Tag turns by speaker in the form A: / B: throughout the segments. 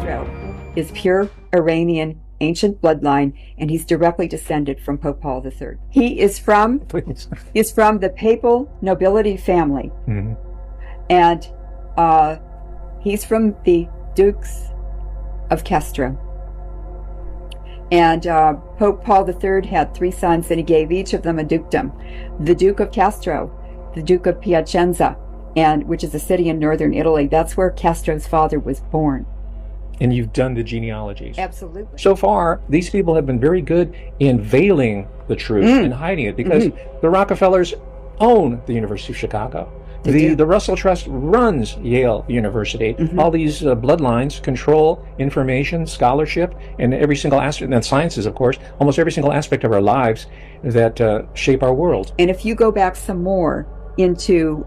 A: Castro is pure Iranian ancient bloodline, and he's directly descended from Pope Paul III. He is from the papal nobility family, and he's from the Dukes of Castro. And Pope Paul III had 3 sons, and he gave each of them a dukedom. The Duke of Castro, the Duke of Piacenza, which is a city in northern Italy. That's where Castro's father was born.
B: And you've done the genealogies.
A: Absolutely.
B: So far, these people have been very good in veiling the truth and hiding it, because the Rockefellers own the University of Chicago. The Russell Trust runs Yale University. All these bloodlines control information, scholarship, and every single aspect, and sciences, of course, almost every single aspect of our lives that shape our world.
A: And if you go back some more into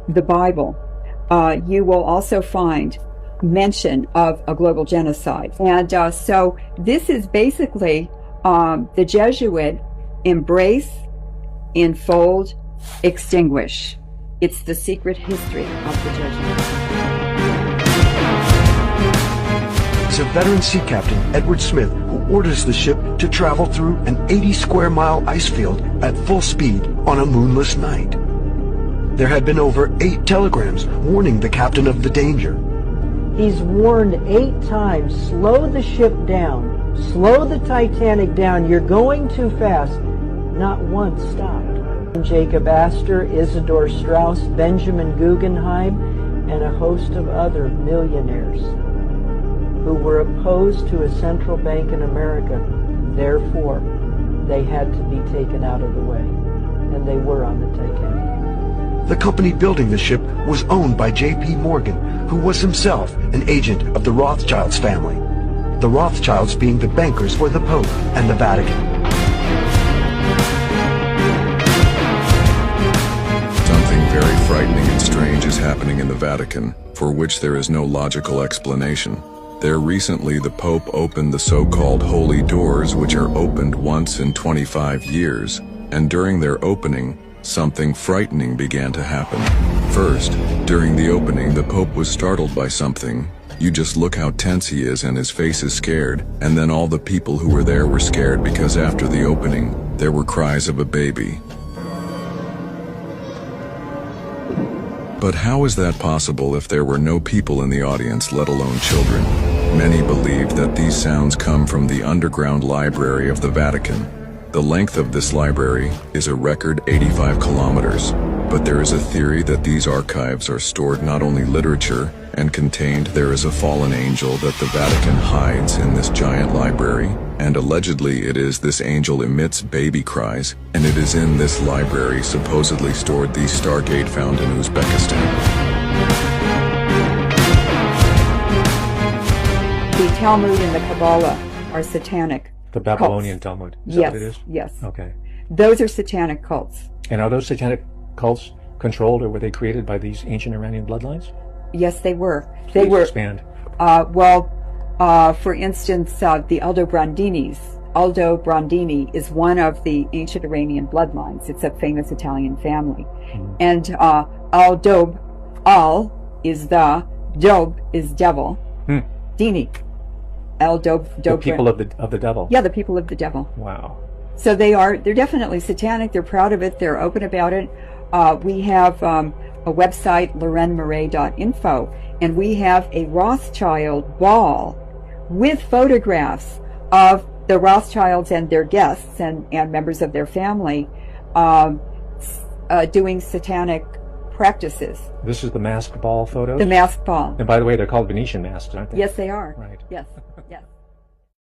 A: the Bible, you will also find mention of a global genocide. And so this is basically the Jesuit embrace, enfold, extinguish. It's the secret history of the Jesuits.
C: It's a veteran sea captain, Edward Smith, who orders the ship to travel through an 80-square-mile ice field at full speed on a moonless night. There had been over 8 telegrams warning the captain of the danger.
D: He's warned 8 times, slow the ship down, slow the Titanic down, you're going too fast. Not once stopped. Jacob Astor, Isidor Straus, Benjamin Guggenheim, and a host of other millionaires who were opposed to a central bank in America. Therefore, they had to be taken out of the way, and they were on the Titanic.
C: The company building the ship was owned by J.P. Morgan, who was himself an agent of the Rothschilds family. The Rothschilds being the bankers for the Pope and the Vatican.
E: Something very frightening and strange is happening in the Vatican, for which there is no logical explanation. There recently the Pope opened the so-called holy doors, which are opened once in 25 years, and during their opening, something frightening began to happen. First, during the opening, the Pope was startled by something. You just look how tense he is, and his face is scared, and then all the people who were there were scared because after the opening, there were cries of a baby. But how is that possible if there were no people in the audience, let alone children? Many believe that these sounds come from the underground library of the Vatican. The length of this library is a record 85 kilometers, but there is a theory that these archives are stored not only literature and contained there is a fallen angel that the Vatican hides in this giant library, and allegedly it is this angel emits baby cries, and it is in this library supposedly stored the Stargate found in Uzbekistan.
A: The Talmud and the Kabbalah are satanic.
B: The Babylonian
A: cults.
B: Talmud. Is that what it is?
A: Yes.
B: Okay.
A: Those are satanic cults.
B: And are those satanic cults controlled, or were they created by these ancient Iranian bloodlines?
A: Yes, they were.
B: Please expand.
A: For instance, the Aldobrandini is one of the ancient Iranian bloodlines. It's a famous Italian family. And Al is the, Dob is devil. Dini.
B: The people of the devil.
A: Yeah, the people of the devil.
B: Wow.
A: So they're definitely satanic. They're proud of it. They're open about it. We have a website, LeurenMoret.info, and we have a Rothschild ball with photographs of the Rothschilds and their guests and members of their family doing satanic practices.
B: This is the masked ball photos?
A: The masked ball.
B: And by the way, they're called Venetian masks, aren't they?
A: Yes, they are.
B: Right.
A: Yes, yes.